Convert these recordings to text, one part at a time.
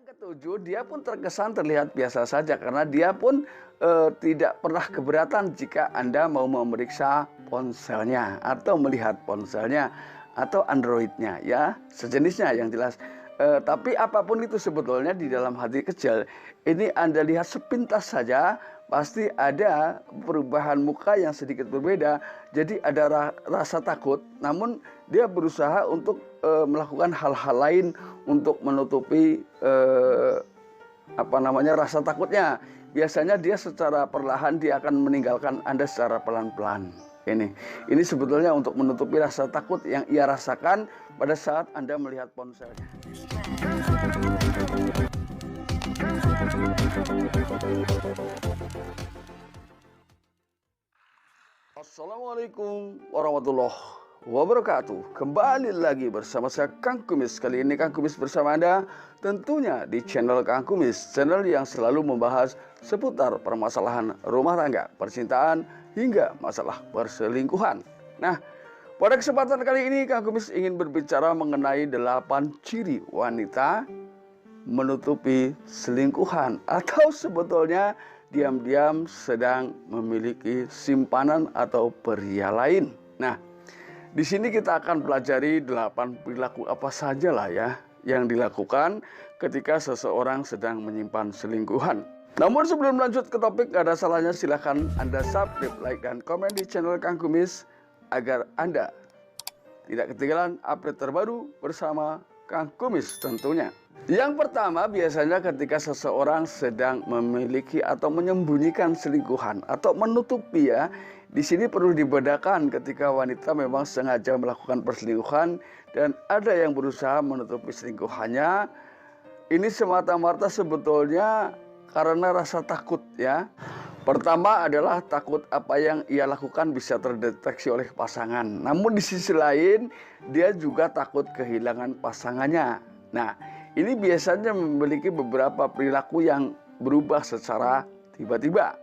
yang ketujuh, dia pun terkesan terlihat biasa saja karena dia pun tidak pernah keberatan jika Anda mau memeriksa ponselnya atau melihat ponselnya atau Androidnya, ya sejenisnya yang jelas. Tapi apapun itu sebetulnya di dalam hati kecil ini Anda lihat sepintas saja pasti ada perubahan muka yang sedikit berbeda. Jadi ada rasa takut, namun dia berusaha untuk melakukan hal-hal lain untuk menutupi rasa takutnya. Biasanya dia secara perlahan dia akan meninggalkan Anda secara pelan-pelan. Ini sebetulnya untuk menutupi rasa takut yang ia rasakan pada saat Anda melihat ponselnya. Assalamualaikum warahmatullahi wabarakatuh. Kembali lagi bersama saya Kang Kumis. Kali ini Kang Kumis bersama Anda tentunya di channel Kang Kumis, channel yang selalu membahas seputar permasalahan rumah tangga, percintaan, hingga masalah perselingkuhan. Nah, pada kesempatan kali ini Kang Kumis ingin berbicara mengenai 8 ciri wanita menutupi selingkuhan atau sebetulnya diam-diam sedang memiliki simpanan atau pria lain. Nah, di sini kita akan pelajari 8 perilaku apa saja lah ya yang dilakukan ketika seseorang sedang menyimpan selingkuhan. Namun sebelum lanjut ke topik, gak ada salahnya silahkan Anda subscribe, like, dan komen di channel Kang Kumis agar Anda tidak ketinggalan update terbaru bersama Kang Kumis tentunya. Yang pertama, biasanya ketika seseorang sedang memiliki atau menyembunyikan selingkuhan atau menutupi, ya. Di sini perlu dibedakan ketika wanita memang sengaja melakukan perselingkuhan dan ada yang berusaha menutupi selingkuhannya. Ini semata-mata sebetulnya karena rasa takut, ya. Pertama adalah takut apa yang ia lakukan bisa terdeteksi oleh pasangan. Namun di sisi lain, dia juga takut kehilangan pasangannya. Nah, ini biasanya memiliki beberapa perilaku yang berubah secara tiba-tiba.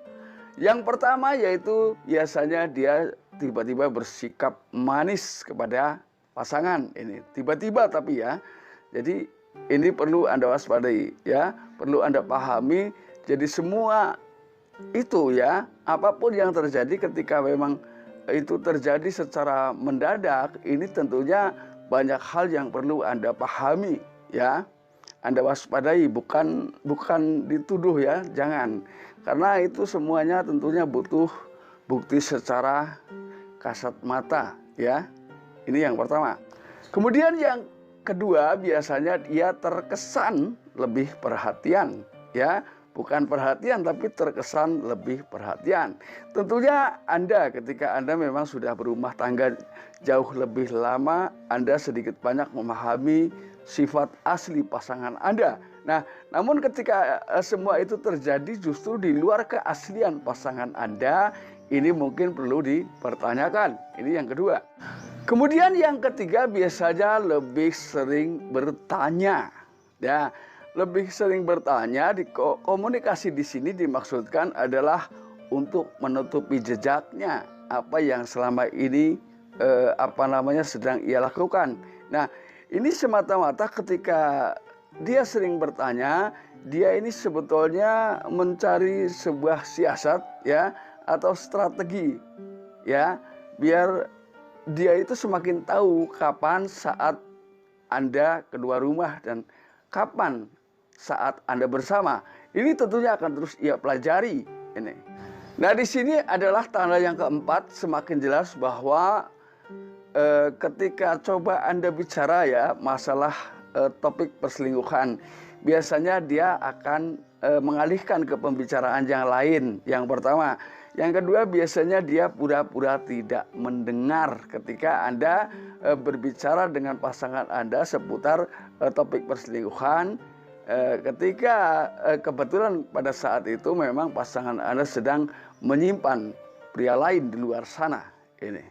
Yang pertama yaitu biasanya dia tiba-tiba bersikap manis kepada pasangan. Ini tiba-tiba tapi ya. Jadi ini perlu Anda waspadai, ya. Perlu Anda pahami. Jadi semua itu, ya, apapun yang terjadi ketika memang itu terjadi secara mendadak, ini tentunya banyak hal yang perlu Anda pahami, ya. Anda waspadai, bukan dituduh, ya, jangan. Karena itu semuanya tentunya butuh bukti secara kasat mata, ya. Ini yang pertama. Kemudian yang kedua, biasanya dia terkesan lebih perhatian, ya. Bukan perhatian, tapi terkesan lebih perhatian. Tentunya Anda ketika Anda memang sudah berumah tangga jauh lebih lama, Anda sedikit banyak memahami sifat asli pasangan Anda. Nah, namun ketika semua itu terjadi justru di luar keaslian pasangan Anda, ini mungkin perlu dipertanyakan. Ini yang kedua. Kemudian yang ketiga, biasanya lebih sering bertanya. Ya, lebih sering bertanya. Di komunikasi di sini dimaksudkan adalah untuk menutupi jejaknya, apa yang selama ini sedang ia lakukan. Nah, ini semata-mata ketika dia sering bertanya, dia ini sebetulnya mencari sebuah siasat, ya, atau strategi, ya, biar dia itu semakin tahu kapan saat Anda keluar rumah dan kapan saat Anda bersama. Ini tentunya akan terus ia pelajari. Ini. Nah, di sini adalah tanda yang keempat, semakin jelas bahwa ketika coba Anda bicara, ya, masalah topik perselingkuhan, biasanya dia akan mengalihkan ke pembicaraan yang lain. Yang pertama. Yang kedua, biasanya dia pura-pura tidak mendengar ketika Anda berbicara dengan pasangan Anda seputar topik perselingkuhan. Ketika kebetulan pada saat itu memang pasangan Anda sedang menyimpan pria lain di luar sana. Ini.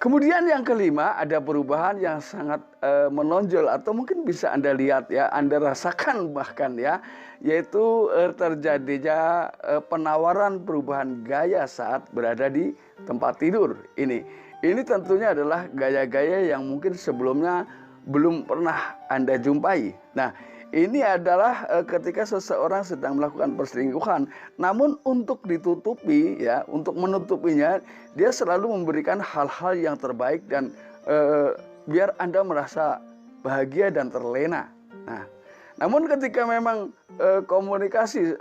Kemudian yang kelima, ada perubahan yang sangat menonjol atau mungkin bisa Anda lihat, ya, Anda rasakan bahkan, ya, yaitu terjadinya penawaran perubahan gaya saat berada di tempat tidur. Ini tentunya adalah gaya-gaya yang mungkin sebelumnya belum pernah Anda jumpai. Nah, ini adalah ketika seseorang sedang melakukan perselingkuhan. Namun untuk ditutupi ya, untuk menutupinya, dia selalu memberikan hal-hal yang terbaik dan biar Anda merasa bahagia dan terlena. Nah, namun ketika memang komunikasi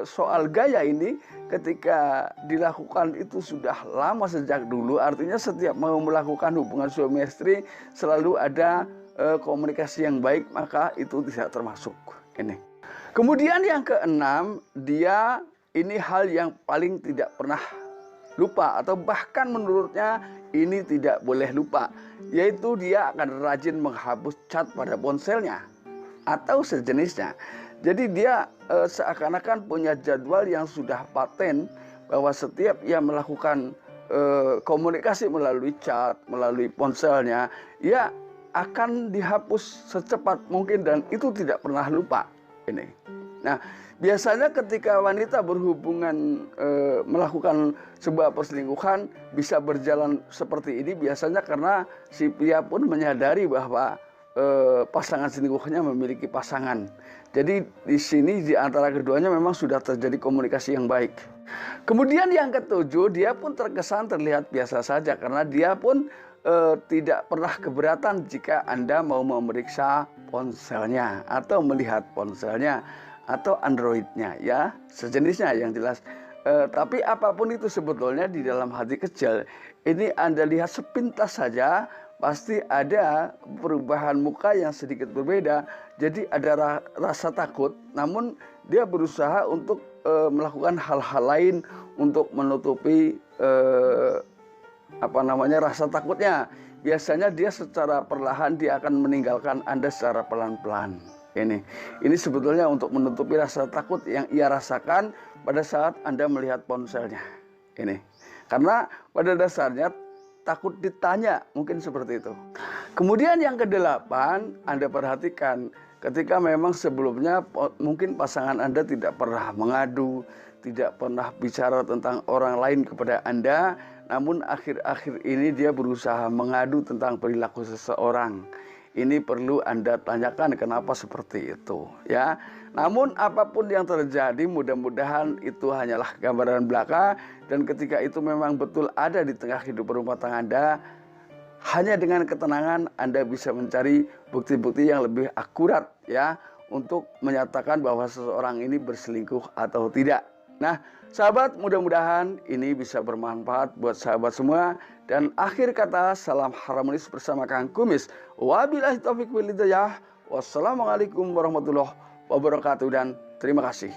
soal gaya ini ketika dilakukan itu sudah lama sejak dulu, artinya setiap mau melakukan hubungan suami istri selalu ada komunikasi yang baik, maka itu tidak termasuk ini. Kemudian yang keenam, dia ini hal yang paling tidak pernah lupa atau bahkan menurutnya ini tidak boleh lupa, yaitu dia akan rajin menghapus chat pada ponselnya atau sejenisnya. Jadi dia seakan-akan punya jadwal yang sudah paten bahwa setiap ia melakukan komunikasi melalui chat, melalui ponselnya, ya akan dihapus secepat mungkin dan itu tidak pernah lupa ini. Nah, biasanya ketika wanita berhubungan melakukan sebuah perselingkuhan bisa berjalan seperti ini biasanya karena si pria pun menyadari bahwa pasangan selingkuhnya memiliki pasangan. Jadi di sini di antara keduanya memang sudah terjadi komunikasi yang baik. Kemudian yang ketujuh, dia pun terkesan terlihat biasa saja karena dia pun tidak pernah keberatan jika Anda mau memeriksa ponselnya atau melihat ponselnya atau Androidnya ya, sejenisnya yang jelas. Tapi apapun itu sebetulnya di dalam hati kecil ini Anda lihat sepintas saja pasti ada perubahan muka yang sedikit berbeda. Jadi ada rasa takut, namun dia berusaha untuk melakukan hal-hal lain untuk menutupi rasa takutnya. Biasanya dia secara perlahan dia akan meninggalkan Anda secara pelan-pelan. Ini sebetulnya untuk menutupi rasa takut yang ia rasakan pada saat Anda melihat ponselnya. Karena pada dasarnya takut ditanya, mungkin seperti itu. Kemudian yang kedelapan, Anda perhatikan ketika memang sebelumnya mungkin pasangan Anda tidak pernah mengadu, tidak pernah bicara tentang orang lain kepada Anda, namun akhir-akhir ini dia berusaha mengadu tentang perilaku seseorang. Ini perlu Anda tanyakan kenapa seperti itu ya. Namun apapun yang terjadi mudah-mudahan itu hanyalah gambaran belaka, dan ketika itu memang betul ada di tengah kehidupan rumah tangga Anda, hanya dengan ketenangan Anda bisa mencari bukti-bukti yang lebih akurat ya untuk menyatakan bahwa seseorang ini berselingkuh atau tidak. Nah, sahabat, mudah-mudahan ini bisa bermanfaat buat sahabat semua. Dan akhir kata, salam harmonis bersama Kang Kumis. Wabillahi taufiq wal hidayah. Wassalamualaikum warahmatullahi wabarakatuh dan terima kasih.